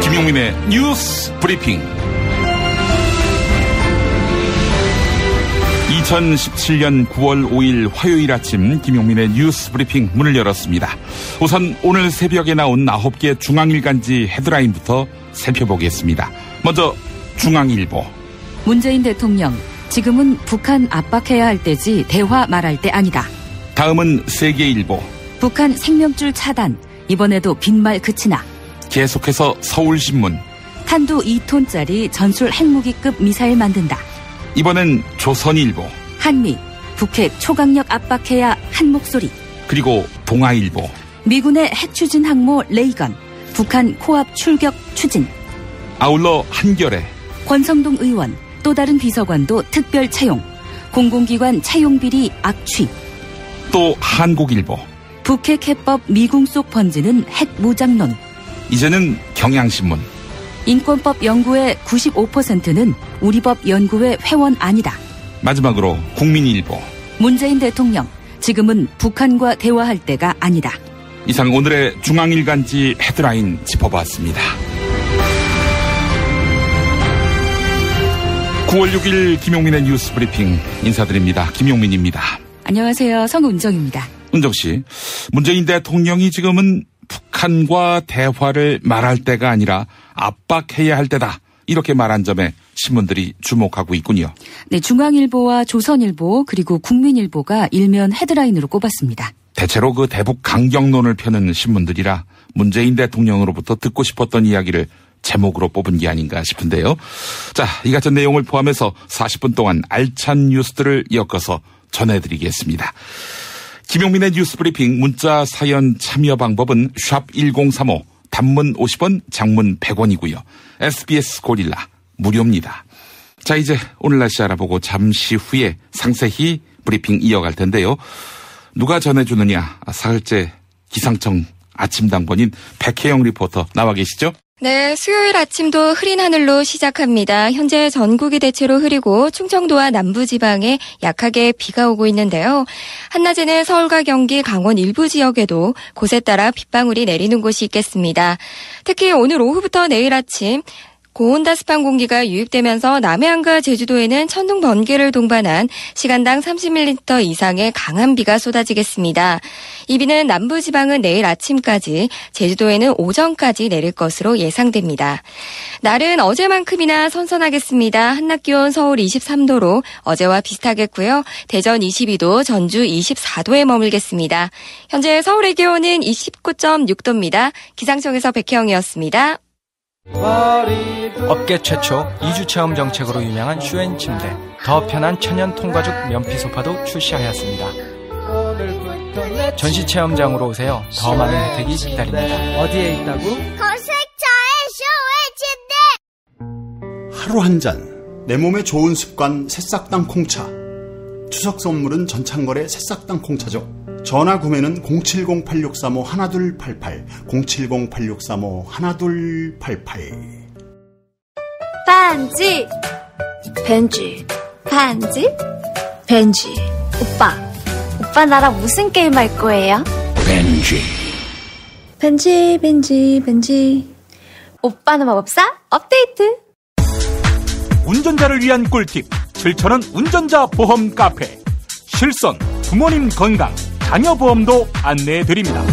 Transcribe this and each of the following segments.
김용민의 뉴스 브리핑. 2017년 9월 5일 화요일 아침 김용민의 뉴스 브리핑 문을 열었습니다. 우선 오늘 새벽에 나온 9개 중앙일간지 헤드라인부터 살펴보겠습니다. 먼저 중앙일보. 문재인 대통령, 지금은 북한 압박해야 할 때지 대화 말할 때 아니다. 다음은 세계일보. 북한 생명줄 차단, 이번에도 빈말 그치나. 계속해서 서울신문. 탄두 2톤짜리 전술 핵무기급 미사일 만든다. 이번엔 조선일보. 한미, 북핵 초강력 압박해야 한 목소리. 그리고 동아일보. 미군의 핵추진 항모 레이건, 북한 코앞 출격 추진. 아울러 한겨레. 권성동 의원, 또 다른 비서관도 특별 차용. 공공기관 차용 비리 악취. 또 한국일보. 북핵 해법 미궁 속 번지는 핵 무장론. 이제는 경향신문. 인권법 연구의 95%는 우리법 연구회 회원 아니다. 마지막으로 국민일보. 문재인 대통령, 지금은 북한과 대화할 때가 아니다. 이상 오늘의 중앙일간지 헤드라인 짚어봤습니다. 9월 6일 김용민의 뉴스 브리핑 인사드립니다. 김용민입니다. 안녕하세요. 성은정입니다. 은정씨, 문재인 대통령이 지금은 북한과 대화를 말할 때가 아니라 압박해야 할 때다, 이렇게 말한 점에 신문들이 주목하고 있군요. 네, 중앙일보와 조선일보 그리고 국민일보가 일면 헤드라인으로 꼽았습니다. 대체로 그 대북 강경론을 펴는 신문들이라 문재인 대통령으로부터 듣고 싶었던 이야기를 제목으로 뽑은 게 아닌가 싶은데요. 자, 이 같은 내용을 포함해서 40분 동안 알찬 뉴스들을 엮어서 전해드리겠습니다. 김용민의 뉴스 브리핑 문자 사연 참여 방법은 샵1035, 단문 50원, 장문 100원이고요. SBS 고릴라 무료입니다. 자, 이제 오늘 날씨 알아보고 잠시 후에 상세히 브리핑 이어갈 텐데요. 누가 전해주느냐, 사흘째 기상청 아침당번인 백혜영 리포터 나와 계시죠? 네, 수요일 아침도 흐린 하늘로 시작합니다. 현재 전국이 대체로 흐리고 충청도와 남부지방에 약하게 비가 오고 있는데요. 한낮에는 서울과 경기, 강원 일부 지역에도 곳에 따라 빗방울이 내리는 곳이 있겠습니다. 특히 오늘 오후부터 내일 아침 고온다습한 공기가 유입되면서 남해안과 제주도에는 천둥 번개를 동반한 시간당 30mm 이상의 강한 비가 쏟아지겠습니다. 이 비는 남부지방은 내일 아침까지, 제주도에는 오전까지 내릴 것으로 예상됩니다. 날은 어제만큼이나 선선하겠습니다. 한낮 기온 서울 23도로 어제와 비슷하겠고요. 대전 22도, 전주 24도에 머물겠습니다. 현재 서울의 기온은 29.6도입니다. 기상청에서 백혜영이었습니다. 업계 최초 2주 체험 정책으로 유명한 슈엔 침대, 더 편한 천연 통가죽 면피 소파도 출시하였습니다. 전시 체험장으로 오세요. 더 많은 혜택이 기다립니다. 어디에 있다고? 검색창에 슈엔 침대. 하루 한 잔, 내 몸에 좋은 습관 새싹당 콩차. 추석 선물은 전창걸의 새싹당 콩차죠. 전화 구매는 070-8635-1288, 070-8635-1288. 반지, 벤지, 반지, 벤지. 오빠 나랑 무슨 게임 할 거예요? 벤지. 오빠는 마법사 업데이트. 운전자를 위한 꿀팁, 7,000원 운전자 보험 카페. 실손, 부모님 건강, 자녀 보험도 안내해드립니다.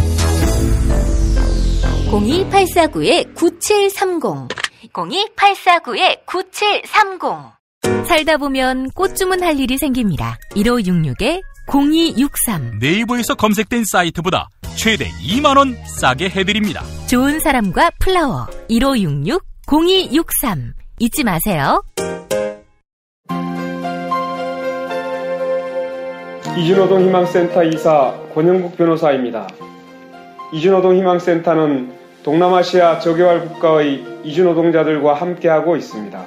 02849-9730, 02849-9730. 살다 보면 꽃 주문할 일이 생깁니다. 1566-0263. 네이버에서 검색된 사이트보다 최대 2만원 싸게 해드립니다. 좋은 사람과 플라워. 1566-0263. 잊지 마세요. 이주노동 희망센터 이사 권영국 변호사입니다. 이주노동 희망센터는 동남아시아 저개발 국가의 이주노동자들과 함께하고 있습니다.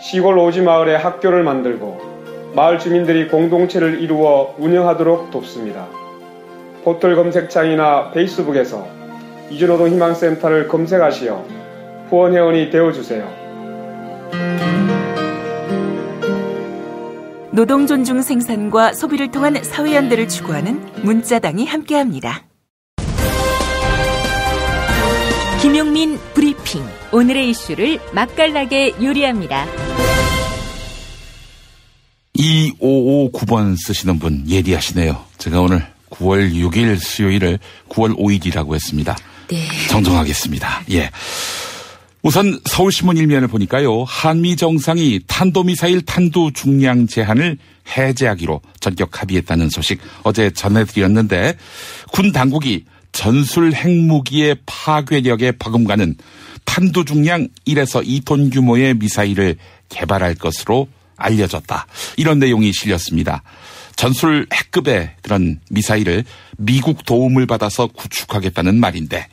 시골 오지 마을에 학교를 만들고 마을 주민들이 공동체를 이루어 운영하도록 돕습니다. 포털 검색창이나 페이스북에서 이주노동 희망센터를 검색하시어 후원회원이 되어주세요. 노동 존중 생산과 소비를 통한 사회연대를 추구하는 문자당이 함께합니다. 김용민 브리핑. 오늘의 이슈를 맛깔나게 요리합니다. 2559번 쓰시는 분 예리하시네요. 제가 오늘 9월 6일 수요일을 9월 5일이라고 했습니다. 네. 정정하겠습니다. 예. 우선 서울신문 일면을 보니까요. 한미 정상이 탄도미사일 탄두 중량 제한을 해제하기로 전격 합의했다는 소식 어제 전해드렸는데 군 당국이 전술 핵무기의 파괴력에 버금가는 탄두 중량 1에서 2톤 규모의 미사일을 개발할 것으로 알려졌다. 이런 내용이 실렸습니다. 전술 핵급의 그런 미사일을 미국 도움을 받아서 구축하겠다는 말인데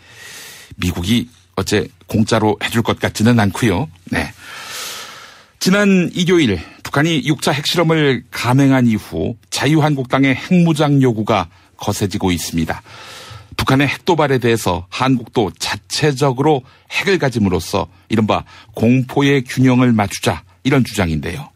미국이 어째 공짜로 해줄 것 같지는 않고요. 네. 지난 일요일 북한이 6차 핵실험을 감행한 이후 자유한국당의 핵무장 요구가 거세지고 있습니다. 북한의 핵도발에 대해서 한국도 자체적으로 핵을 가짐으로써 이른바 공포의 균형을 맞추자 이런 주장인데요.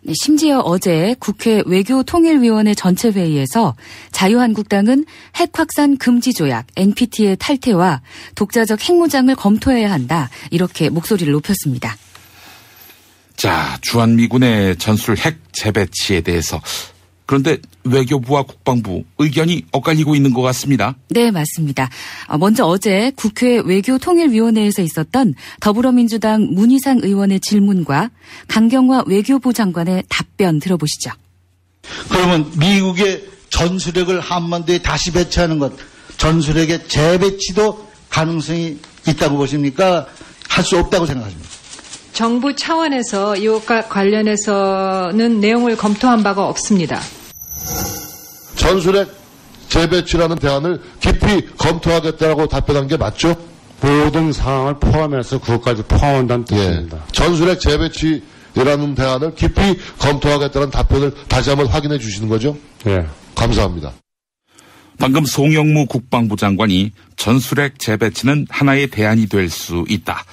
네, 심지어 어제 국회 외교통일위원회 전체 회의에서 자유한국당은 핵확산 금지 조약 NPT의 탈퇴와 독자적 핵무장을 검토해야 한다. 이렇게 목소리를 높였습니다. 자, 주한미군의 전술 핵 재배치에 대해서 그런데 외교부와 국방부 의견이 엇갈리고 있는 것 같습니다. 네, 맞습니다. 먼저 어제 국회 외교통일위원회에서 있었던 더불어민주당 문희상 의원의 질문과 강경화 외교부 장관의 답변 들어보시죠. 그러면 미국의 전술핵을 한반도에 다시 배치하는 것, 전술핵의 재배치도 가능성이 있다고 보십니까? 할 수 없다고 생각하십니까? 정부 차원에서 이것과 관련해서는 내용을 검토한 바가 없습니다. 전술핵 재배치라는 대안을 깊이 검토하겠다고 답변한 게 맞죠? 모든 상황을 포함해서 그것까지 포함한다는 뜻입니다. 예. 전술핵 재배치라는 대안을 깊이 검토하겠다는 답변을 다시 한번 확인해 주시는 거죠? 예. 감사합니다. 방금 송영무 국방부 장관이 전술핵 재배치는 하나의 대안이 될 수 있다.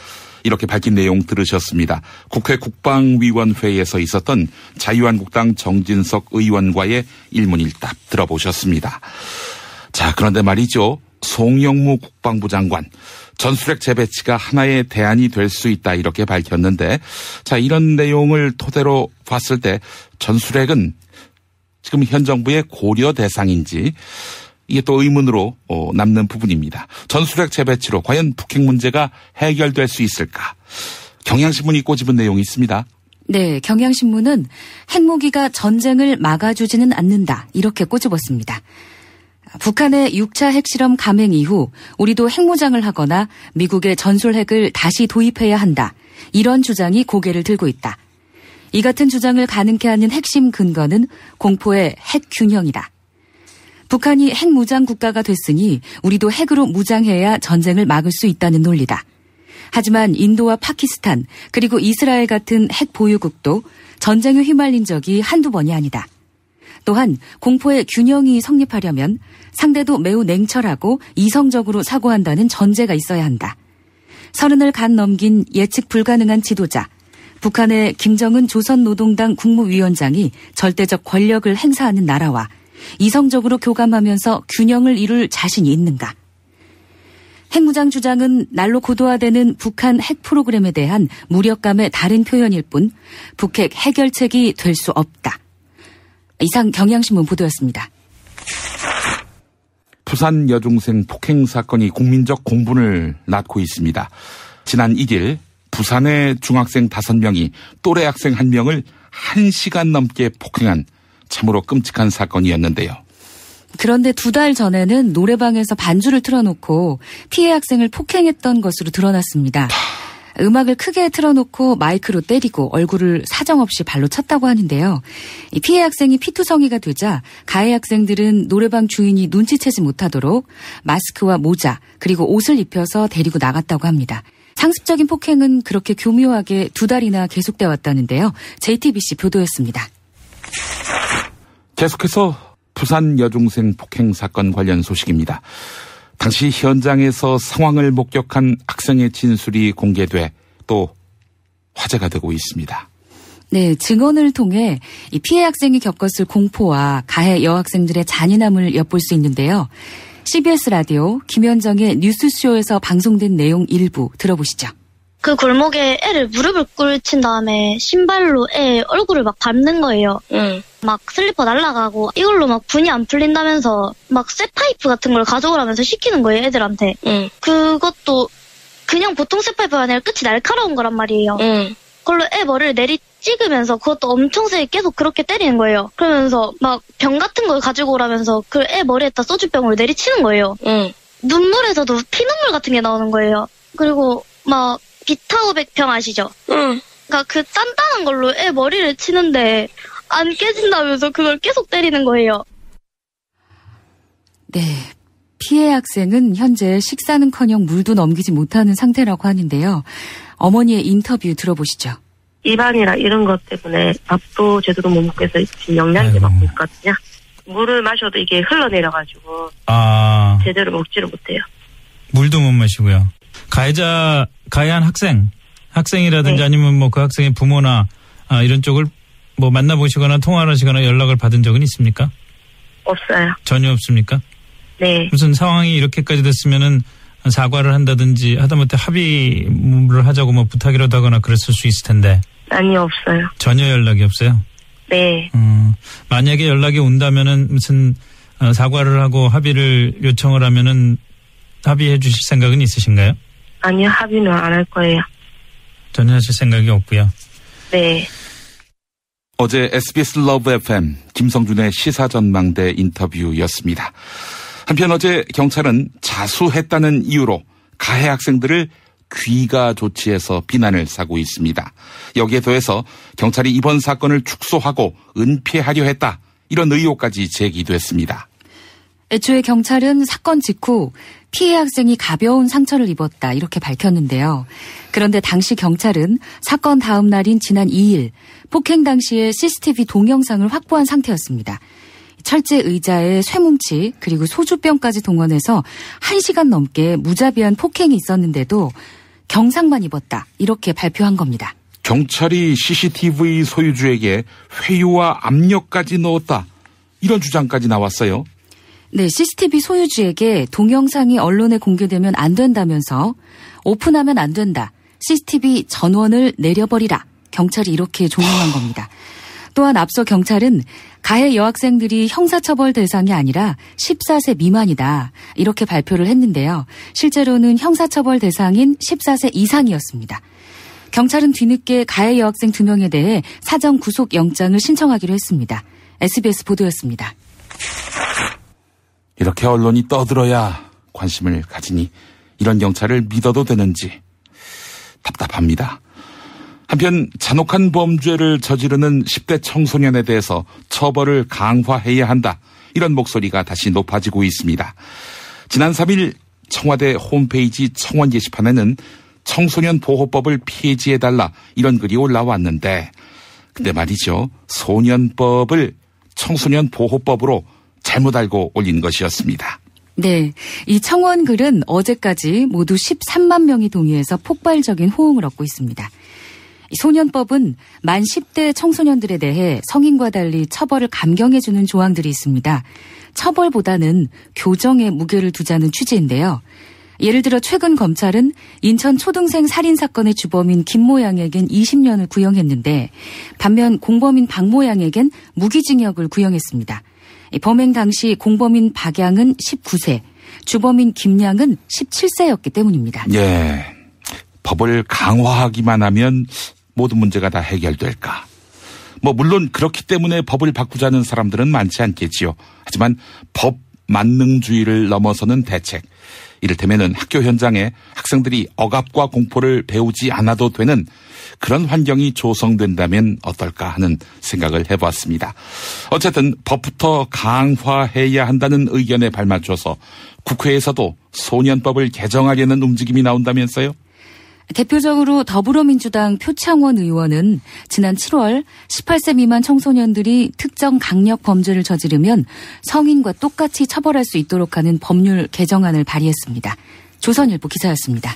이렇게 밝힌 내용 들으셨습니다. 국회 국방위원회에서 있었던 자유한국당 정진석 의원과의 일문일답 들어보셨습니다. 자, 그런데 말이죠. 송영무 국방부 장관 전술핵 재배치가 하나의 대안이 될 수 있다 이렇게 밝혔는데 자, 이런 내용을 토대로 봤을 때 전술핵은 지금 현 정부의 고려 대상인지 이게 또 의문으로 남는 부분입니다. 전술핵 재배치로 과연 북핵 문제가 해결될 수 있을까? 경향신문이 꼬집은 내용이 있습니다. 네, 경향신문은 핵무기가 전쟁을 막아주지는 않는다 이렇게 꼬집었습니다. 북한의 6차 핵실험 감행 이후 우리도 핵무장을 하거나 미국의 전술핵을 다시 도입해야 한다. 이런 주장이 고개를 들고 있다. 이 같은 주장을 가능케 하는 핵심 근거는 공포의 핵균형이다. 북한이 핵무장 국가가 됐으니 우리도 핵으로 무장해야 전쟁을 막을 수 있다는 논리다. 하지만 인도와 파키스탄 그리고 이스라엘 같은 핵 보유국도 전쟁에 휘말린 적이 한두 번이 아니다. 또한 공포의 균형이 성립하려면 상대도 매우 냉철하고 이성적으로 사고한다는 전제가 있어야 한다. 30을 간 넘긴 예측 불가능한 지도자, 북한의 김정은 조선노동당 국무위원장이 절대적 권력을 행사하는 나라와 이성적으로 교감하면서 균형을 이룰 자신이 있는가? 핵무장 주장은 날로 고도화되는 북한 핵 프로그램에 대한 무력감의 다른 표현일 뿐 북핵 해결책이 될 수 없다. 이상 경향신문 보도였습니다. 부산 여중생 폭행 사건이 국민적 공분을 낳고 있습니다. 지난 1일 부산의 중학생 5명이 또래 학생 1명을 1시간 넘게 폭행한 참으로 끔찍한 사건이었는데요. 그런데 2달 전에는 노래방에서 반주를 틀어놓고 피해 학생을 폭행했던 것으로 드러났습니다. 음악을 크게 틀어놓고 마이크로 때리고 얼굴을 사정없이 발로 쳤다고 하는데요. 이 피해 학생이 피투성이가 되자 가해 학생들은 노래방 주인이 눈치채지 못하도록 마스크와 모자 그리고 옷을 입혀서 데리고 나갔다고 합니다. 상습적인 폭행은 그렇게 교묘하게 2달이나 계속돼 왔다는데요. JTBC 보도였습니다. 계속해서 부산 여중생 폭행 사건 관련 소식입니다. 당시 현장에서 상황을 목격한 학생의 진술이 공개돼 또 화제가 되고 있습니다. 네, 증언을 통해 이 피해 학생이 겪었을 공포와 가해 여학생들의 잔인함을 엿볼 수 있는데요. CBS 라디오 김현정의 뉴스쇼에서 방송된 내용 일부 들어보시죠. 그 골목에 애를 무릎을 꿇친 다음에 신발로 애 얼굴을 막 밟는 거예요. 막 슬리퍼 날아가고 이걸로 막 분이 안 풀린다면서 막 쇠파이프 같은 걸 가져오라면서 시키는 거예요, 애들한테. 그것도 그냥 보통 쇠파이프가 아니라 끝이 날카로운 거란 말이에요. 그걸로 애 머리를 내리 찍으면서 그것도 엄청 세게 계속 그렇게 때리는 거예요. 그러면서 막 병 같은 걸 가지고 오라면서 그 애 머리에다 소주병으로 내리치는 거예요. 눈물에서도 피눈물 같은 게 나오는 거예요. 그리고 막 비타오백병 아시죠? 그러니까 그 단단한 걸로 애 머리를 치는데 안 깨진다면서 그걸 계속 때리는 거예요. 네. 피해 학생은 현재 식사는커녕 물도 넘기지 못하는 상태라고 하는데요. 어머니의 인터뷰 들어보시죠. 입안이나 이런 것 때문에 밥도 제대로 못 먹고 해서 지금 영양제 먹고 있거든요. 물을 마셔도 이게 흘러내려가지고 제대로 먹지를 못해요. 물도 못 마시고요. 가해한 학생이라든지 아니면 뭐 그 학생의 부모나 이런 쪽을 뭐 만나보시거나 통화를 하시거나 연락을 받은 적은 있습니까? 없어요. 전혀 없습니까? 네. 무슨 상황이 이렇게까지 됐으면은 사과를 한다든지 하다못해 합의를 하자고 뭐 부탁이라도 하거나 그랬을 수 있을 텐데. 아니, 없어요. 전혀 연락이 없어요? 네. 만약에 연락이 온다면은 무슨 사과를 하고 합의를 요청을 하면은 합의해 주실 생각은 있으신가요? 아니요, 합의는 안 할 거예요. 전혀 하실 생각이 없고요. 네. 어제 SBS 러브 FM 김성준의 시사전망대 인터뷰였습니다. 한편 어제 경찰은 자수했다는 이유로 가해 학생들을 귀가 조치해서 비난을 사고 있습니다. 여기에 더해서 경찰이 이번 사건을 축소하고 은폐하려 했다, 이런 의혹까지 제기됐습니다. 애초에 경찰은 사건 직후 피해 학생이 가벼운 상처를 입었다 이렇게 밝혔는데요. 그런데 당시 경찰은 사건 다음 날인 지난 2일 폭행 당시의 CCTV 동영상을 확보한 상태였습니다. 철제 의자에 쇠뭉치 그리고 소주병까지 동원해서 1시간 넘게 무자비한 폭행이 있었는데도 경상만 입었다 이렇게 발표한 겁니다. 경찰이 CCTV 소유주에게 회유와 압력까지 넣었다, 이런 주장까지 나왔어요. 네, CCTV 소유주에게 동영상이 언론에 공개되면 안 된다면서 오픈하면 안 된다, CCTV 전원을 내려버리라, 경찰이 이렇게 종용한 겁니다. 또한 앞서 경찰은 가해 여학생들이 형사처벌 대상이 아니라 14세 미만이다 이렇게 발표를 했는데요. 실제로는 형사처벌 대상인 14세 이상이었습니다. 경찰은 뒤늦게 가해 여학생 2명에 대해 사전 구속영장을 신청하기로 했습니다. SBS 보도였습니다. 이렇게 언론이 떠들어야 관심을 가지니 이런 경찰을 믿어도 되는지 답답합니다. 한편 잔혹한 범죄를 저지르는 10대 청소년에 대해서 처벌을 강화해야 한다, 이런 목소리가 다시 높아지고 있습니다. 지난 3일 청와대 홈페이지 청원 게시판에는 청소년 보호법을 폐지해달라, 이런 글이 올라왔는데, 근데 말이죠, 소년법을 청소년 보호법으로 잘못 알고 올린 것이었습니다. 네, 이 청원 글은 어제까지 모두 13만 명이 동의해서 폭발적인 호응을 얻고 있습니다. 소년법은 만 10대 청소년들에 대해 성인과 달리 처벌을 감경해주는 조항들이 있습니다. 처벌보다는 교정에 무게를 두자는 취지인데요. 예를 들어 최근 검찰은 인천 초등생 살인사건의 주범인 김모 양에겐 20년을 구형했는데 반면 공범인 박 모 양에겐 무기징역을 구형했습니다. 범행 당시 공범인 박 양은 19세, 주범인 김 양은 17세였기 때문입니다. 예, 법을 강화하기만 하면 모든 문제가 다 해결될까? 뭐 물론 그렇기 때문에 법을 바꾸자는 사람들은 많지 않겠지요. 하지만 법 만능주의를 넘어서는 대책, 이를테면은 학교 현장에 학생들이 억압과 공포를 배우지 않아도 되는 그런 환경이 조성된다면 어떨까 하는 생각을 해봤습니다. 어쨌든 법부터 강화해야 한다는 의견에 발맞춰서 국회에서도 소년법을 개정하려는 움직임이 나온다면서요? 대표적으로 더불어민주당 표창원 의원은 지난 7월 18세 미만 청소년들이 특정 강력 범죄를 저지르면 성인과 똑같이 처벌할 수 있도록 하는 법률 개정안을 발의했습니다. 조선일보 기사였습니다.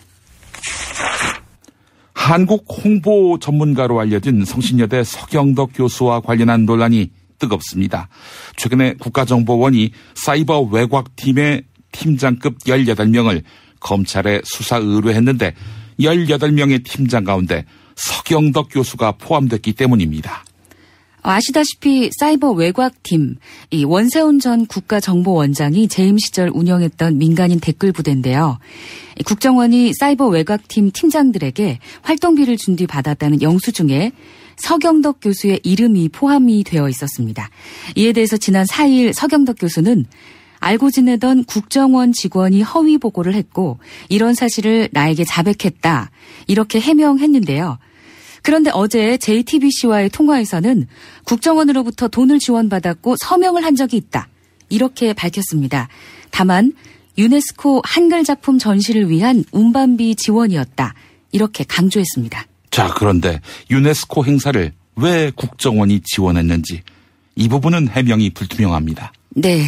한국 홍보 전문가로 알려진 성신여대 서경덕 교수와 관련한 논란이 뜨겁습니다. 최근에 국가정보원이 사이버 외곽팀의 팀장급 18명을 검찰에 수사 의뢰했는데 18명의 팀장 가운데 서경덕 교수가 포함됐기 때문입니다. 아시다시피 사이버 외곽팀, 이 원세훈 전 국가정보원장이 재임 시절 운영했던 민간인 댓글 부대인데요. 국정원이 사이버 외곽팀 팀장들에게 활동비를 준 뒤 받았다는 영수증에 서경덕 교수의 이름이 포함이 되어 있었습니다. 이에 대해서 지난 4일 서경덕 교수는 알고 지내던 국정원 직원이 허위 보고를 했고 이런 사실을 나에게 자백했다, 이렇게 해명했는데요. 그런데 어제 JTBC와의 통화에서는 국정원으로부터 돈을 지원받았고 서명을 한 적이 있다, 이렇게 밝혔습니다. 다만 유네스코 한글 작품 전시를 위한 운반비 지원이었다, 이렇게 강조했습니다. 자, 그런데 유네스코 행사를 왜 국정원이 지원했는지 이 부분은 해명이 불투명합니다. 네,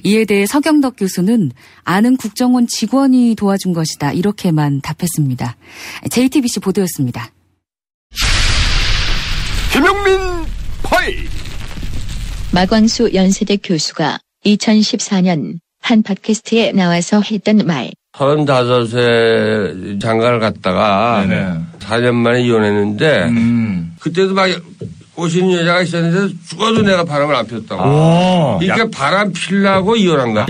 이에 대해 서경덕 교수는 아는 국정원 직원이 도와준 것이다, 이렇게만 답했습니다. JTBC 보도였습니다. 김용민 파일. 마광수 연세대 교수가 2014년 한 팟캐스트에 나와서 했던 말. 35세 장가를 갔다가 4년 만에 이혼했는데 그때도 막 꼬시는 여자가 있었는데 죽어도 내가 바람을 안 폈다고. 이게 바람 피려고 이혼한 거야.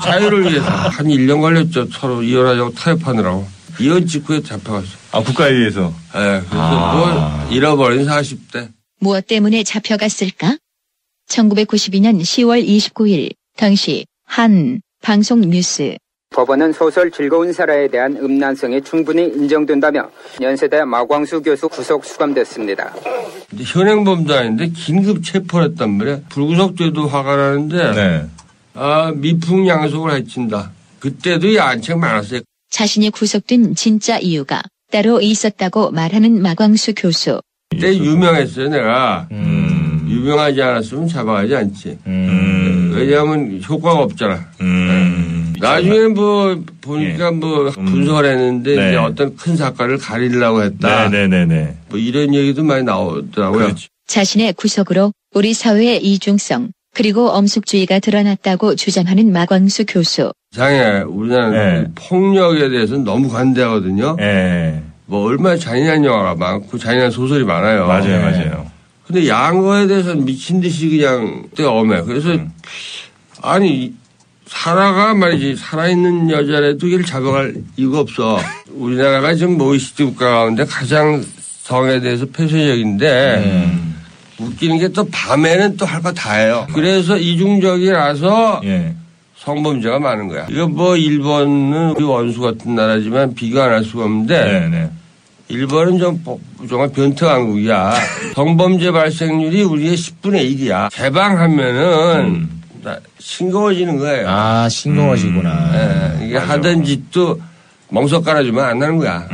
자유를 위해서. 한 1년 걸렸죠. 서로 이혼하자고 타협하느라고. 이혼 직후에 잡혀갔어. 아, 국가에 의해서? 네. 그래서 뭐 잃어버린 40대. 무엇 때문에 잡혀갔을까? 1992년 10월 29일 당시 한 방송 뉴스. 법원은 소설 즐거운 사라에 대한 음란성이 충분히 인정된다며 연세대 마광수 교수 구속 수감됐습니다. 현행범도 아닌데 긴급 체포를 했단 말이야. 불구속죄도 화가 나는데 미풍양속을 해친다. 그때도 야한책 많았어요. 자신이 구속된 진짜 이유가 따로 있었다고 말하는 마광수 교수. 그때 유명했어요, 내가. 유명하지 않았으면 잡아가지 않지. 왜냐하면 효과가 없잖아. 나중에 뭐 보니까 뭐 분석을 했는데 이제 어떤 큰 사건을 가리려고 했다. 뭐 이런 얘기도 많이 나오더라고요. 그렇지. 자신의 구속으로 우리 사회의 이중성 그리고 엄숙주의가 드러났다고 주장하는 마광수 교수. 장애 우리나라는 폭력에 대해서는 너무 관대하거든요. 뭐 얼마나 잔인한 영화가 많고 잔인한 소설이 많아요. 맞아요. 근데 야한 거에 대해서는 미친 듯이 그냥 엄해. 그래서 아니 사라가 말이지 살아있는 여자라도 이걸 잡아갈 이유가 없어. 우리나라가 지금 OECD 국가 가운데 가장 성에 대해서 폐쇄적인데 웃기는 게 또 밤에는 또 할 거 다 해요. 그래서 이중적이라서 성범죄가 많은 거야. 이거 뭐 일본은 우리 원수 같은 나라지만 비교 안 할 수가 없는데 일본은 좀 정말 변태 왕국이야. 성범죄 발생률이 우리의 10분의 1이야. 개방하면은 싱거워지는 거예요. 아, 싱거워지구나. 이게 하던 짓도 멍석 깔아주면 안 나는 거야.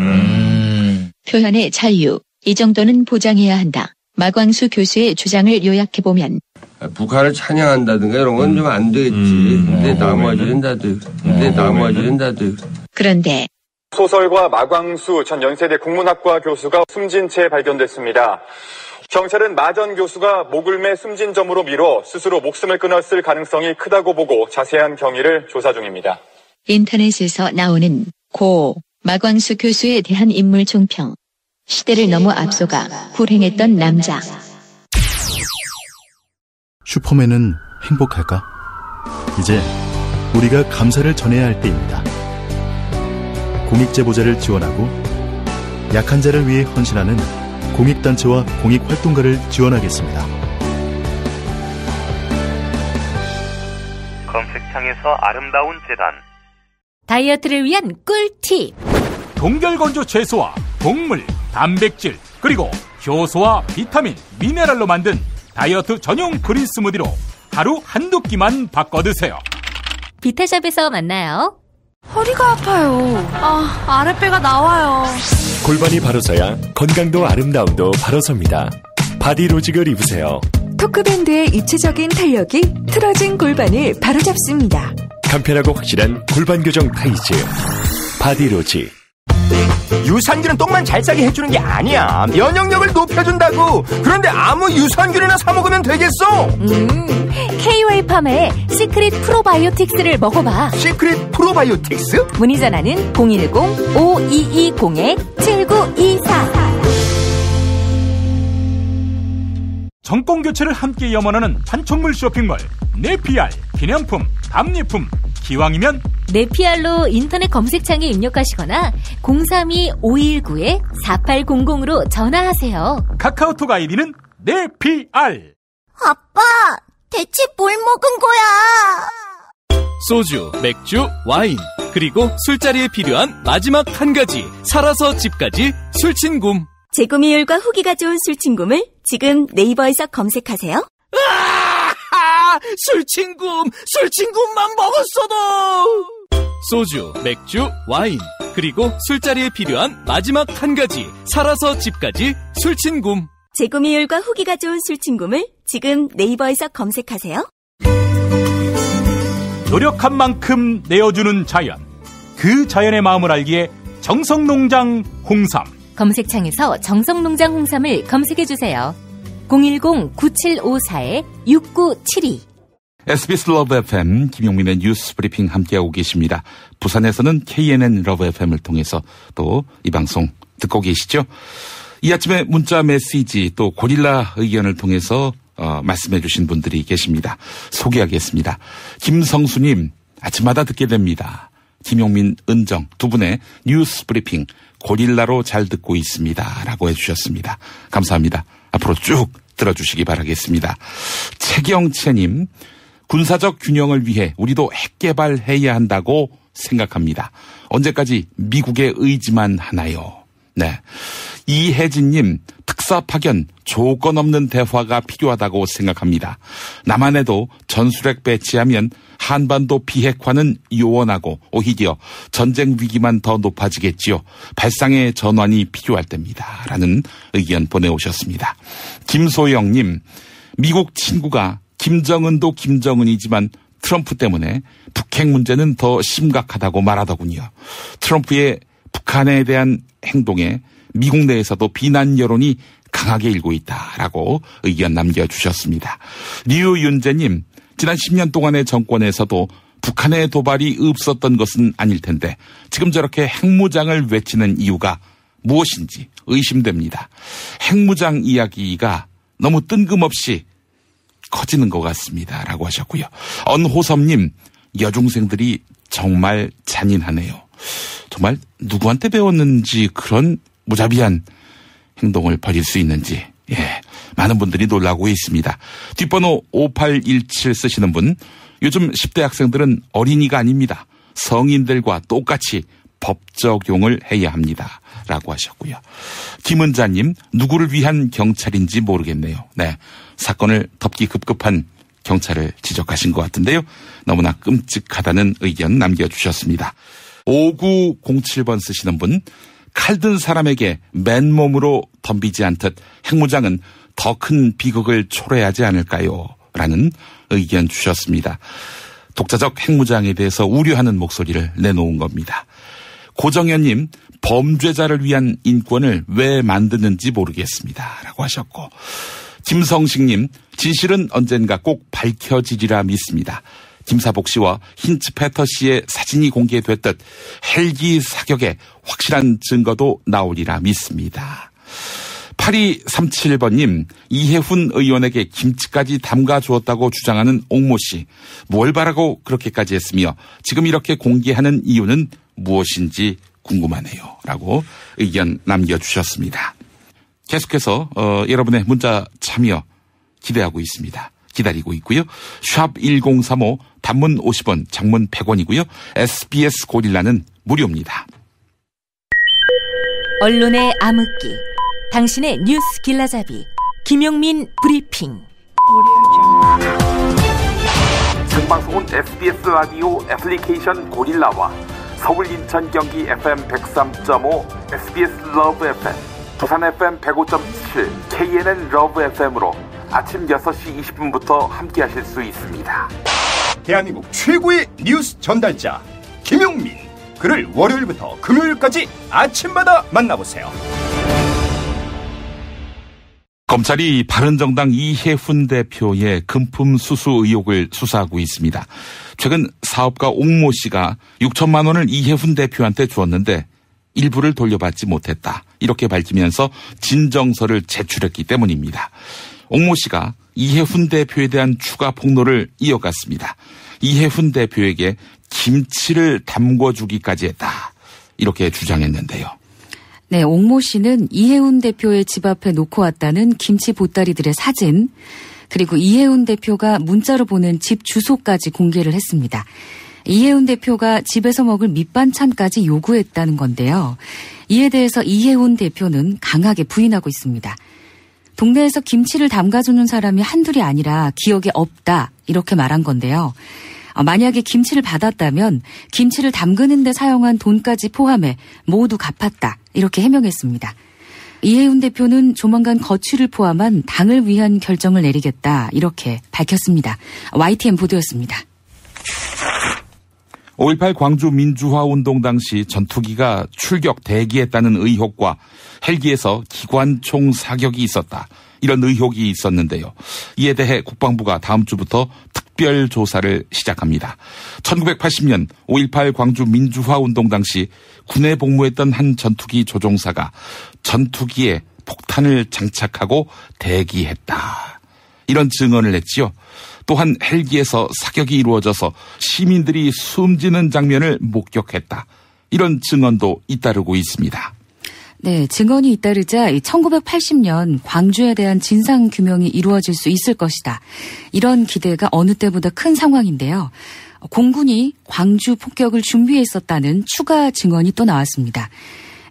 표현의 자유, 이 정도는 보장해야 한다. 마광수 교수의 주장을 요약해보면 북한을 찬양한다든가 이런 건 좀 안 되겠지. 근데 나머지는 다들. 그런데 소설가 마광수 전 연세대 국문학과 교수가 숨진 채 발견됐습니다. 경찰은 마 전 교수가 목을 매 숨진 점으로 미뤄 스스로 목숨을 끊었을 가능성이 크다고 보고 자세한 경위를 조사 중입니다. 인터넷에서 나오는 고 마광수 교수에 대한 인물 총평. 시대를 넘어 앞서가 불행했던 남자. 슈퍼맨은 행복할까? 이제 우리가 감사를 전해야 할 때입니다. 공익제보자를 지원하고 약한 자를 위해 헌신하는 공익단체와 공익활동가를 지원하겠습니다. 검색창에서 아름다운 재단. 다이어트를 위한 꿀팁. 동결건조 채소와 동물, 단백질, 그리고 효소와 비타민, 미네랄로 만든 다이어트 전용 그린 스무디로 하루 한두 끼만 바꿔 드세요. 비타샵에서 만나요. 허리가 아파요. 아랫배가 나와요. 골반이 바로 서야 건강도 아름다움도 바로 섭니다. 바디로직을 입으세요. 토크밴드의 입체적인 탄력이 틀어진 골반을 바로잡습니다. 간편하고 확실한 골반 교정 타이즈 바디로직. 유산균은 똥만 잘 싸게 해주는 게 아니야. 면역력을 높여준다고. 그런데 아무 유산균이나 사 먹으면 되겠어. K-웰팜의 시크릿 프로바이오틱스를 먹어봐. 시크릿 프로바이오틱스? 문의 전화는 010-5220-7924. 정권 교체를 함께 염원하는 판촉물 쇼핑몰 네피알. 기념품, 답례품, 기왕이면 네피알로 인터넷 검색창에 입력하시거나 032-519-4800으로 전화하세요. 카카오톡 아이디는 네피알. 아빠, 대체 뭘 먹은 거야? 소주, 맥주, 와인, 그리고 술자리에 필요한 마지막 한 가지, 살아서 집까지 술친굼. 재구미율과 후기가 좋은 술친굼을 지금 네이버에서 검색하세요. 술친굼만 먹었어도! 소주, 맥주, 와인, 그리고 술자리에 필요한 마지막 한 가지, 살아서 집까지 술친굼. 재구미율과 후기가 좋은 술친굼을 지금 네이버에서 검색하세요. 노력한 만큼 내어주는 자연. 그 자연의 마음을 알기에 정성농장 홍삼. 검색창에서 정성농장 홍삼을 검색해주세요. 010-9754-6972. SBS 러브 FM 김용민의 뉴스 브리핑 함께하고 계십니다. 부산에서는 KNN 러브 FM을 통해서 또 이 방송 듣고 계시죠? 이 아침에 문자 메시지 또 고릴라 의견을 통해서 말씀해 주신 분들이 계십니다. 소개하겠습니다. 김성수님, 아침마다 듣게 됩니다. 김용민, 은정 두 분의 뉴스 브리핑 고릴라로 잘 듣고 있습니다. 라고 해주셨습니다. 감사합니다. 앞으로 쭉 들어주시기 바라겠습니다. 최경채님, 군사적 균형을 위해 우리도 핵 개발해야 한다고 생각합니다. 언제까지 미국의 의지만 하나요? 네. 이혜진님, 특사 파견 조건 없는 대화가 필요하다고 생각합니다. 남한에도 전술핵 배치하면 한반도 비핵화는 요원하고 오히려 전쟁 위기만 더 높아지겠지요. 발상의 전환이 필요할 때입니다. 라는 의견 보내오셨습니다. 김소영님, 미국 친구가 김정은도 김정은이지만 트럼프 때문에 북핵 문제는 더 심각하다고 말하더군요. 트럼프의 북한에 대한 행동에 미국 내에서도 비난 여론이 강하게 일고 있다라고 의견 남겨주셨습니다. 류윤재님, 지난 10년 동안의 정권에서도 북한의 도발이 없었던 것은 아닐 텐데 지금 저렇게 핵무장을 외치는 이유가 무엇인지 의심됩니다. 핵무장 이야기가 너무 뜬금없이 커지는 것 같습니다. 라고 하셨고요. 언호섭님, 여중생들이 정말 잔인하네요. 정말 누구한테 배웠는지 그런 무자비한 행동을 벌일 수 있는지, 많은 분들이 놀라고 있습니다. 뒷번호 5817 쓰시는 분, 요즘 10대 학생들은 어린이가 아닙니다. 성인들과 똑같이 법 적용을 해야 합니다. 라고 하셨고요. 김은자님, 누구를 위한 경찰인지 모르겠네요. 네, 사건을 덮기 급급한 경찰을 지적하신 것 같은데요. 너무나 끔찍하다는 의견 남겨주셨습니다. 5907번 쓰시는 분, 칼든 사람에게 맨몸으로 덤비지 않듯 핵무장은 더 큰 비극을 초래하지 않을까요? 라는 의견 주셨습니다. 독자적 핵무장에 대해서 우려하는 목소리를 내놓은 겁니다. 고정현님, 범죄자를 위한 인권을 왜 만드는지 모르겠습니다. 라고 하셨고, 김성식님, 진실은 언젠가 꼭 밝혀지리라 믿습니다. 김사복 씨와 힌츠페터 씨의 사진이 공개됐듯 헬기 사격에 확실한 증거도 나오리라 믿습니다. 8237번님, 이해훈 의원에게 김치까지 담가 주었다고 주장하는 옥모 씨, 뭘 바라고 그렇게까지 했으며 지금 이렇게 공개하는 이유는 무엇인지 궁금하네요. 라고 의견 남겨주셨습니다. 계속해서 여러분의 문자 참여 기대하고 있습니다. 기다리고 있고요. 샵 1035 단문 50원, 장문 100원이고요. SBS 고릴라는 무료입니다. 언론의 암흑기, 당신의 뉴스 길라잡이, 김용민 브리핑. 생방송은 SBS 라디오 애플리케이션 고릴라와 서울, 인천, 경기 FM 103.5 SBS 러브 FM, 부산 FM 105.7 KNN 러브 FM으로 아침 6시 20분부터 함께 하실 수 있습니다. 대한민국 최고의 뉴스 전달자 김용민, 그를 월요일부터 금요일까지 아침마다 만나보세요. 검찰이 바른정당 이해훈 대표의 금품 수수 의혹을 수사하고 있습니다. 최근 사업가 옥모 씨가 6천만 원을 이해훈 대표한테 주었는데 일부를 돌려받지 못했다. 이렇게 밝히면서 진정서를 제출했기 때문입니다. 옥모 씨가 이해훈 대표에 대한 추가 폭로를 이어갔습니다. 이해훈 대표에게 김치를 담궈주기까지 했다. 이렇게 주장했는데요. 네, 옥모 씨는 이해훈 대표의 집 앞에 놓고 왔다는 김치 보따리들의 사진, 그리고 이해훈 대표가 문자로 보낸 집 주소까지 공개를 했습니다. 이해훈 대표가 집에서 먹을 밑반찬까지 요구했다는 건데요. 이에 대해서 이해훈 대표는 강하게 부인하고 있습니다. 동네에서 김치를 담가주는 사람이 한둘이 아니라 기억에 없다, 이렇게 말한 건데요. 만약에 김치를 받았다면 김치를 담그는 데 사용한 돈까지 포함해 모두 갚았다, 이렇게 해명했습니다. 이해훈 대표는 조만간 거취를 포함한 당을 위한 결정을 내리겠다, 이렇게 밝혔습니다. YTN 보도였습니다. 5.18 광주 민주화운동 당시 전투기가 출격 대기했다는 의혹과 헬기에서 기관총 사격이 있었다. 이런 의혹이 있었는데요. 이에 대해 국방부가 다음 주부터 특별 조사를 시작합니다. 1980년 5.18 광주 민주화운동 당시 군에 복무했던 한 전투기 조종사가 전투기에 폭탄을 장착하고 대기했다. 이런 증언을 했지요. 또한 헬기에서 사격이 이루어져서 시민들이 숨지는 장면을 목격했다. 이런 증언도 잇따르고 있습니다. 네, 증언이 잇따르자 1980년 광주에 대한 진상규명이 이루어질 수 있을 것이다. 이런 기대가 어느 때보다 큰 상황인데요. 공군이 광주 폭격을 준비해 있었다는 추가 증언이 또 나왔습니다.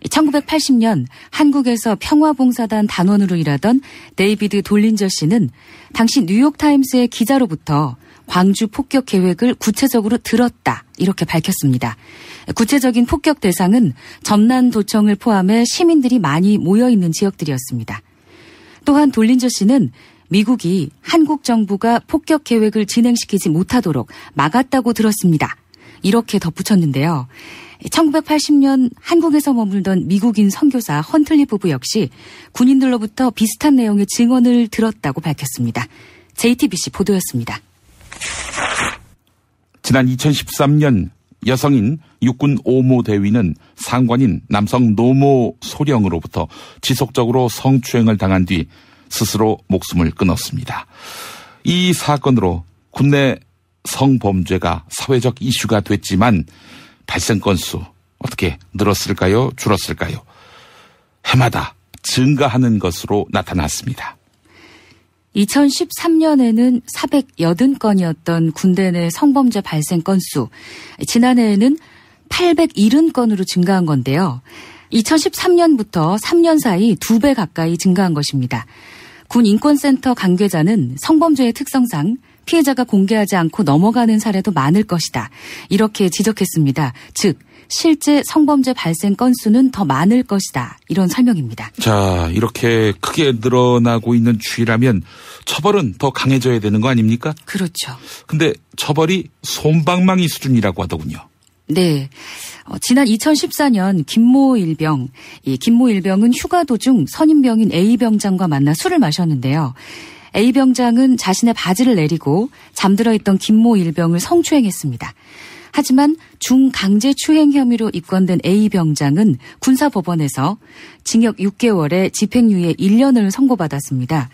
1980년 한국에서 평화봉사단 단원으로 일하던 데이비드 돌린저 씨는 당시 뉴욕타임스의 기자로부터 광주 폭격 계획을 구체적으로 들었다, 이렇게 밝혔습니다. 구체적인 폭격 대상은 전남도청을 포함해 시민들이 많이 모여있는 지역들이었습니다. 또한 돌린저 씨는 미국이 한국 정부가 폭격 계획을 진행시키지 못하도록 막았다고 들었습니다. 이렇게 덧붙였는데요. 1980년 한국에서 머물던 미국인 선교사 헌틀리 부부 역시 군인들로부터 비슷한 내용의 증언을 들었다고 밝혔습니다. JTBC 보도였습니다. 지난 2013년 여성인 육군 오모 대위는 상관인 남성 노모 소령으로부터 지속적으로 성추행을 당한 뒤 스스로 목숨을 끊었습니다. 이 사건으로 국내 성범죄가 사회적 이슈가 됐지만 발생 건수 어떻게 늘었을까요? 줄었을까요? 해마다 증가하는 것으로 나타났습니다. 2013년에는 480건이었던 군대 내 성범죄 발생 건수, 지난해에는 870건으로 증가한 건데요. 2013년부터 3년 사이 2배 가까이 증가한 것입니다. 군 인권센터 관계자는 성범죄의 특성상 피해자가 공개하지 않고 넘어가는 사례도 많을 것이다, 이렇게 지적했습니다. 즉 실제 성범죄 발생 건수는 더 많을 것이다, 이런 설명입니다. 자, 이렇게 크게 늘어나고 있는 추이라면 처벌은 더 강해져야 되는 거 아닙니까? 그렇죠. 근데 처벌이 솜방망이 수준이라고 하더군요. 네. 지난 2014년 김모 일병, 이 김모 일병은 휴가 도중 선임병인 A 병장과 만나 술을 마셨는데요. A 병장은 자신의 바지를 내리고 잠들어 있던 김모 일병을 성추행했습니다. 하지만 중강제추행 혐의로 입건된 A 병장은 군사법원에서 징역 6개월에 집행유예 1년을 선고받았습니다.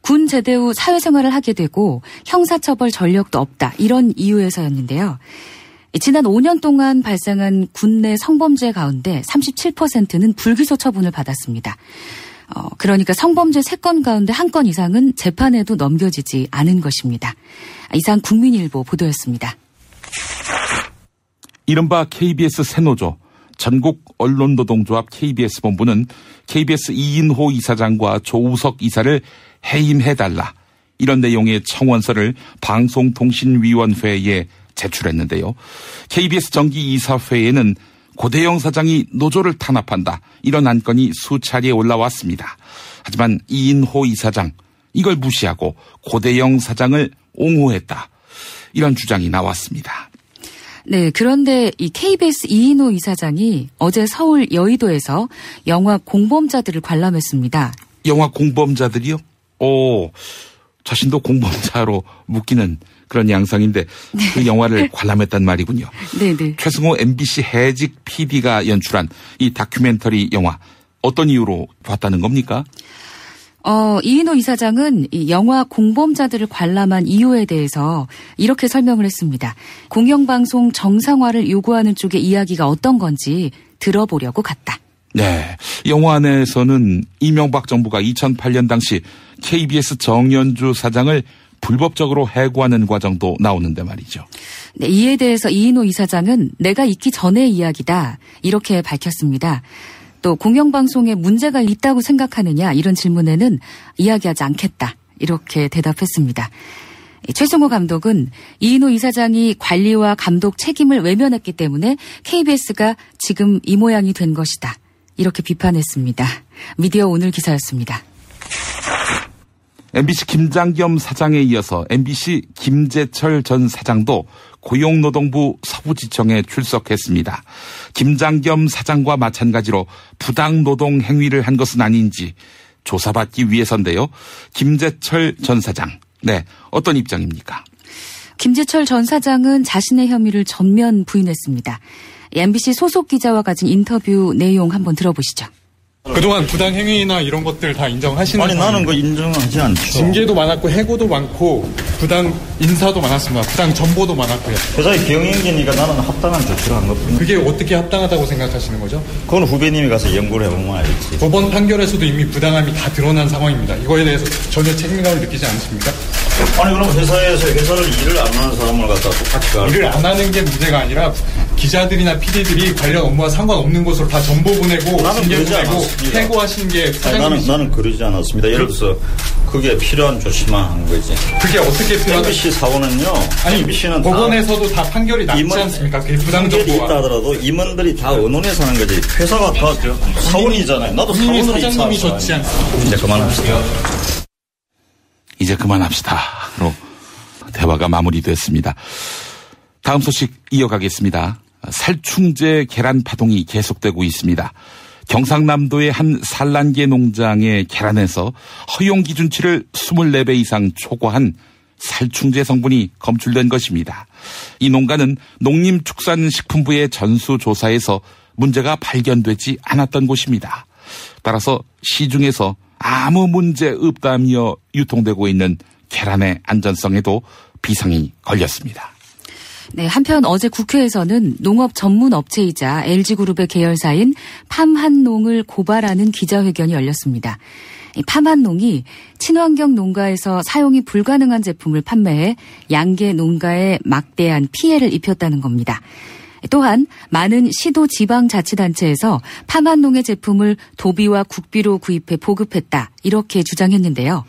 군 제대 후 사회생활을 하게 되고 형사처벌 전력도 없다, 이런 이유에서였는데요. 지난 5년 동안 발생한 군내 성범죄 가운데 37%는 불기소 처분을 받았습니다. 그러니까 성범죄 3건 가운데 1건 이상은 재판에도 넘겨지지 않은 것입니다. 이상 국민일보 보도였습니다. 이른바 KBS 새노조 전국 언론노동조합 KBS 본부는 KBS 이인호 이사장과 조우석 이사를 해임해달라, 이런 내용의 청원서를 방송통신위원회에 제출했는데요. KBS 정기이사회에는 고대영 사장이 노조를 탄압한다, 이런 안건이 수차례 올라왔습니다. 하지만 이인호 이사장, 이걸 무시하고 고대영 사장을 옹호했다, 이런 주장이 나왔습니다. 네, 그런데 이 KBS 이인호 이사장이 어제 서울 여의도에서 영화 공범자들을 관람했습니다. 영화 공범자들이요? 자신도 공범자로 묶이는 그런 양상인데 네. 그 영화를 관람했단 말이군요. 네네. 최승호 MBC 해직 PD가 연출한 이 다큐멘터리 영화 어떤 이유로 봤다는 겁니까? 이인호 이사장은 이 영화 공범자들을 관람한 이유에 대해서 이렇게 설명을 했습니다. 공영방송 정상화를 요구하는 쪽의 이야기가 어떤 건지 들어보려고 갔다. 네. 영화 안에서는 이명박 정부가 2008년 당시 KBS 정연주 사장을 불법적으로 해고하는 과정도 나오는데 말이죠. 네, 이에 대해서 이인호 이사장은 내가 있기 전의 이야기다 이렇게 밝혔습니다. 또 공영방송에 문제가 있다고 생각하느냐 이런 질문에는 이야기하지 않겠다 이렇게 대답했습니다. 최승호 감독은 이인호 이사장이 관리와 감독 책임을 외면했기 때문에 KBS가 지금 이 모양이 된 것이다 이렇게 비판했습니다. 미디어 오늘 기사였습니다. MBC 김장겸 사장에 이어서 MBC 김재철 전 사장도 고용노동부 서부지청에 출석했습니다. 김장겸 사장과 마찬가지로 부당노동 행위를 한 것은 아닌지 조사받기 위해서인데요. 김재철 전 사장, 네, 어떤 입장입니까? 김재철 전 사장은 자신의 혐의를 전면 부인했습니다. MBC 소속 기자와 가진 인터뷰 내용 한번 들어보시죠. 그동안 부당행위나 이런 것들 다 인정하시는 아니 나는 그 인정하지 않죠. 징계도 많았고 해고도 많고 부당 인사도 많았습니다. 부당 정보도 많았고요. 회사의 경영이니까 나는 합당한 조치를 한 것뿐이에요. 그게 어떻게 합당하다고 생각하시는 거죠? 그건 후배님이 가서 연구를 해보면 알겠지. 법원 판결에서도 이미 부당함이 다 드러난 상황입니다. 이거에 대해서 전혀 책임감을 느끼지 않습니까? 아니 그럼 회사에서 회사를 일을 안 하는 사람을 갖다 똑같이 가라. 일을 안 하는 게 문제가 아니라 기자들이나 PD들이 관련 업무와 상관없는 곳으로 다 정보 보내고 징계 보내고 해고하신 게 사장님이시죠? 나는 그러지 않았습니다. 예를 들어서 그게 필요한 조치만 한 거지. 그게 어떻게 필요한 MBC 사고는요. 아니 MBC는 법원에서도 다 판결이 났지 않습니까? 그게 부당정보가 있다 하더라도 임원들이 다 언론에서 하는 거지. 회사가 다 사원이잖아요. 나도 사원으로 사장님이 좋지 않습니까? 이제 그만합시다. 이제 그만합시다로 대화가 마무리됐습니다. 다음 소식 이어가겠습니다. 살충제 계란 파동이 계속되고 있습니다. 경상남도의 한 산란계 농장의 계란에서 허용 기준치를 24배 이상 초과한 살충제 성분이 검출된 것입니다. 이 농가는 농림축산식품부의 전수조사에서 문제가 발견되지 않았던 곳입니다. 따라서 시중에서 아무 문제 없다며 유통되고 있는 계란의 안전성에도 비상이 걸렸습니다. 네, 한편 어제 국회에서는 농업 전문 업체이자 LG그룹의 계열사인 팜한농을 고발하는 기자회견이 열렸습니다. 팜한농이 친환경 농가에서 사용이 불가능한 제품을 판매해 양계 농가에 막대한 피해를 입혔다는 겁니다. 또한 많은 시도 지방자치단체에서 팜한농의 제품을 도비와 국비로 구입해 보급했다 이렇게 주장했는데요.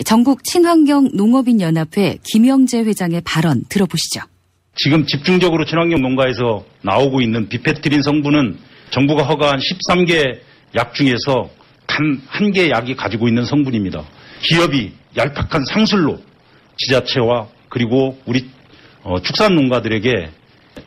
전국 친환경 농업인연합회 김영재 회장의 발언 들어보시죠. 지금 집중적으로 친환경 농가에서 나오고 있는 비페트린 성분은 정부가 허가한 13개 약 중에서 단 한 개 약이 가지고 있는 성분입니다. 기업이 얄팍한 상술로 지자체와 그리고 우리 축산 농가들에게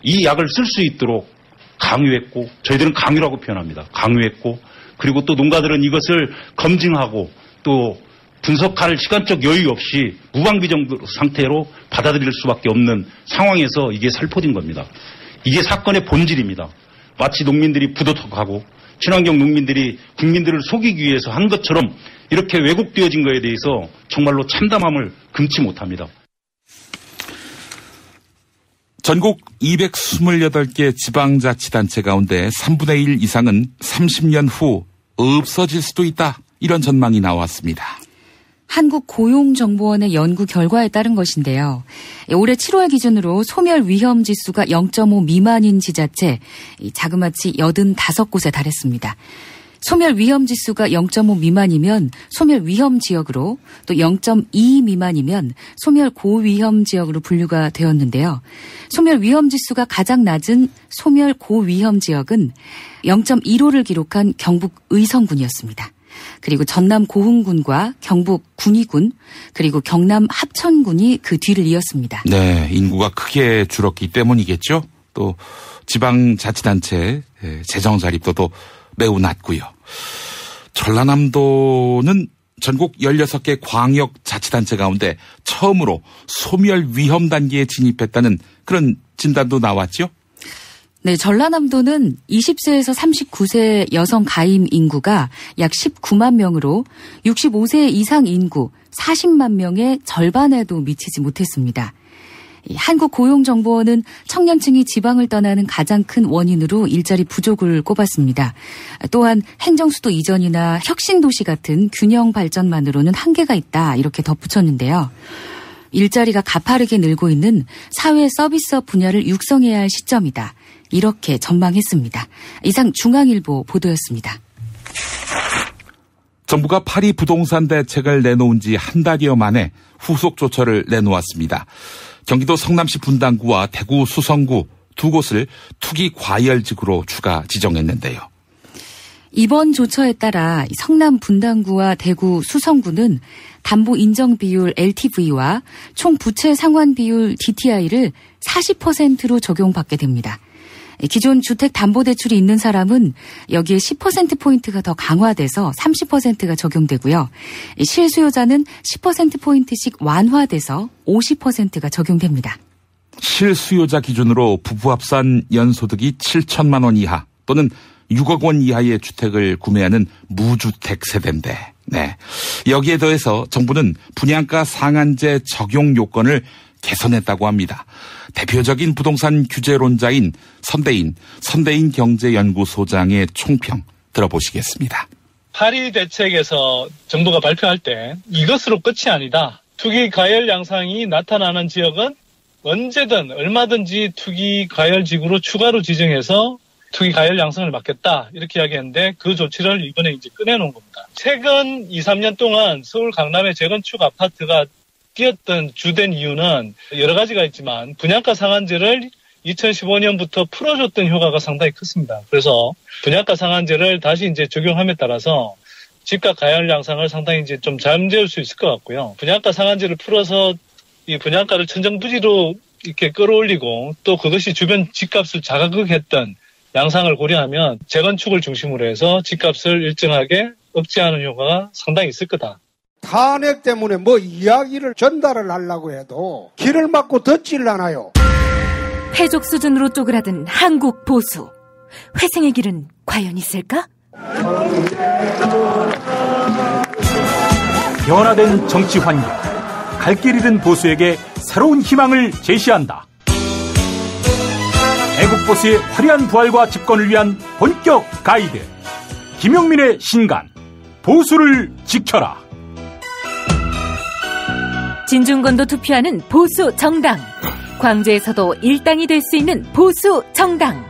이 약을 쓸 수 있도록 강요했고 저희들은 강요라고 표현합니다. 강요했고 그리고 또 농가들은 이것을 검증하고 또 분석할 시간적 여유 없이 무방비정 상태로 받아들일 수밖에 없는 상황에서 이게 살포된 겁니다. 이게 사건의 본질입니다. 마치 농민들이 부도덕하고 친환경 농민들이 국민들을 속이기 위해서 한 것처럼 이렇게 왜곡되어진 것에 대해서 정말로 참담함을 금치 못합니다. 전국 228개 지방자치단체 가운데 3분의 1 이상은 30년 후 없어질 수도 있다. 이런 전망이 나왔습니다. 한국고용정보원의 연구 결과에 따른 것인데요. 올해 7월 기준으로 소멸 위험 지수가 0.5 미만인 지자체 자그마치 85곳에 달했습니다. 소멸 위험 지수가 0.5 미만이면 소멸 위험 지역으로 또 0.2 미만이면 소멸 고위험 지역으로 분류가 되었는데요. 소멸 위험 지수가 가장 낮은 소멸 고위험 지역은 0.15를 기록한 경북 의성군이었습니다. 그리고 전남 고흥군과 경북 군위군 그리고 경남 합천군이 그 뒤를 이었습니다. 네, 인구가 크게 줄었기 때문이겠죠. 또 지방자치단체 재정 자립도도 매우 낮고요. 전라남도는 전국 16개 광역자치단체 가운데 처음으로 소멸 위험 단계에 진입했다는 그런 진단도 나왔죠? 네, 전라남도는 20세에서 39세 여성 가임 인구가 약 19만 명으로 65세 이상 인구 40만 명의 절반에도 미치지 못했습니다. 한국고용정보원은 청년층이 지방을 떠나는 가장 큰 원인으로 일자리 부족을 꼽았습니다. 또한 행정수도 이전이나 혁신도시 같은 균형 발전만으로는 한계가 있다 이렇게 덧붙였는데요. 일자리가 가파르게 늘고 있는 사회 서비스업 분야를 육성해야 할 시점이다. 이렇게 전망했습니다. 이상 중앙일보 보도였습니다. 정부가 파리 부동산 대책을 내놓은 지 한 달여 만에 후속 조처를 내놓았습니다. 경기도 성남시 분당구와 대구 수성구 두 곳을 투기 과열지구로 추가 지정했는데요. 이번 조처에 따라 성남 분당구와 대구 수성구는 담보 인정 비율 LTV와 총 부채 상환 비율 DTI를 40%로 적용받게 됩니다. 기존 주택담보대출이 있는 사람은 여기에 10%포인트가 더 강화돼서 30%가 적용되고요. 실수요자는 10%포인트씩 완화돼서 50%가 적용됩니다. 실수요자 기준으로 부부 합산 연소득이 7천만 원 이하 또는 6억 원 이하의 주택을 구매하는 무주택 세대인데, 네. 여기에 더해서 정부는 분양가 상한제 적용 요건을 개선했다고 합니다. 대표적인 부동산 규제론자인 선대인 경제연구소장의 총평 들어보시겠습니다. 파리 대책에서 정부가 발표할 때 이것으로 끝이 아니다. 투기 과열 양상이 나타나는 지역은 언제든 얼마든지 투기 과열 지구로 추가로 지정해서 투기 과열 양상을 막겠다 이렇게 이야기했는데 그 조치를 이번에 이제 꺼내놓은 겁니다. 최근 2, 3년 동안 서울 강남의 재건축 아파트가 뛰었던 주된 이유는 여러 가지가 있지만 분양가 상한제를 2015년부터 풀어줬던 효과가 상당히 컸습니다. 그래서 분양가 상한제를 다시 이제 적용함에 따라서 집값 과열 양상을 상당히 이제 좀 잠재울 수 있을 것 같고요. 분양가 상한제를 풀어서 이 분양가를 천정부지로 이렇게 끌어올리고 또 그것이 주변 집값을 자극했던 양상을 고려하면 재건축을 중심으로 해서 집값을 일정하게 억제하는 효과가 상당히 있을 거다. 탄핵 때문에 뭐 이야기를 전달을 하려고 해도 길을 막고 듣질 않아요. 해족 수준으로 쪼그라든 한국 보수. 회생의 길은 과연 있을까? 변화된 정치 환경, 갈 길 잃은 보수에게 새로운 희망을 제시한다. 애국 보수의 화려한 부활과 집권을 위한 본격 가이드. 김용민의 신간, 보수를 지켜라. 진중권도 투표하는 보수 정당. 광주에서도 일당이 될 수 있는 보수 정당.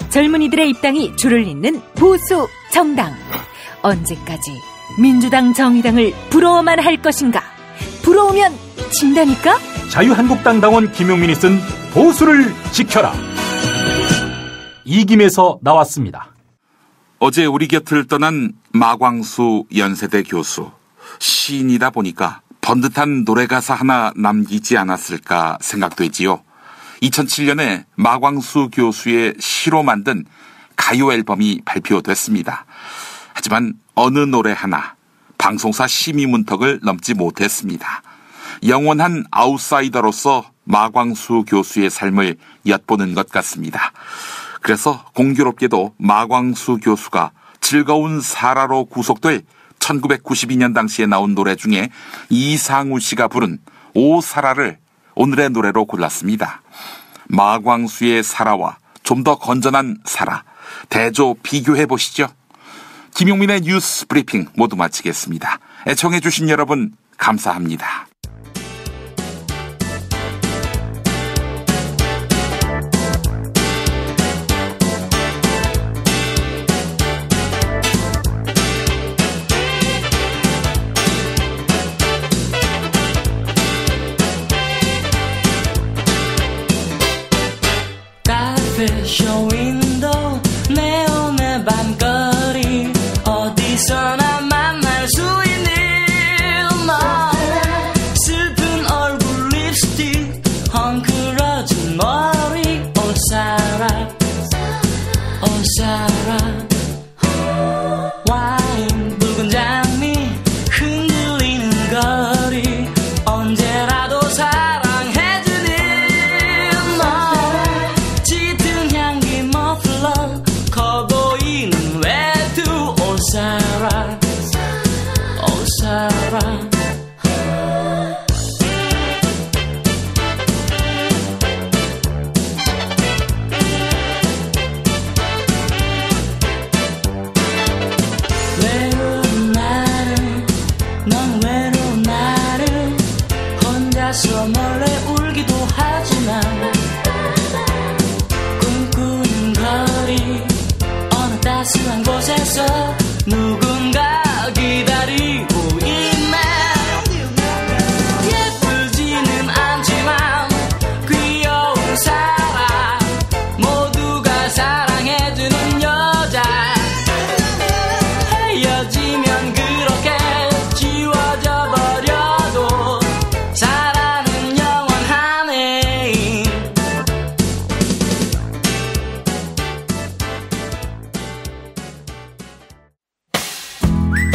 젊은이들의 입당이 줄을 잇는 보수 정당. 언제까지 민주당 정의당을 부러워만 할 것인가? 부러우면 진다니까? 자유한국당 당원 김용민이 쓴 보수를 지켜라. 이김에서 나왔습니다. 어제 우리 곁을 떠난 마광수 연세대 교수. 시인이다 보니까 번듯한 노래가사 하나 남기지 않았을까 생각되지요. 2007년에 마광수 교수의 시로 만든 가요 앨범이 발표됐습니다. 하지만 어느 노래 하나 방송사 심의 문턱을 넘지 못했습니다. 영원한 아웃사이더로서 마광수 교수의 삶을 엿보는 것 같습니다. 그래서 공교롭게도 마광수 교수가 즐거운 사라로 구속될 1992년 당시에 나온 노래 중에 이상우 씨가 부른 오사라를 오늘의 노래로 골랐습니다. 마광수의 사라와 좀 더 건전한 사라, 대조 비교해보시죠. 김용민의 뉴스 브리핑 모두 마치겠습니다. 애청해주신 여러분 감사합니다. 쇼윈도 네온의 밤거리 어디서나 만날 수 있는 너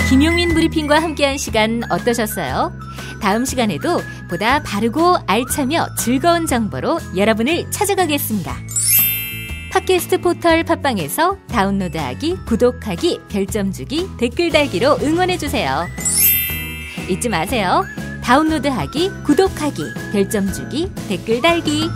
김용민 브리핑과 함께한 시간 어떠셨어요? 다음 시간에도 보다 바르고 알차며 즐거운 정보로 여러분을 찾아가겠습니다. 팟캐스트 포털 팟빵에서 다운로드하기, 구독하기, 별점 주기, 댓글 달기로 응원해주세요. 잊지 마세요. 다운로드하기, 구독하기, 별점 주기, 댓글 달기.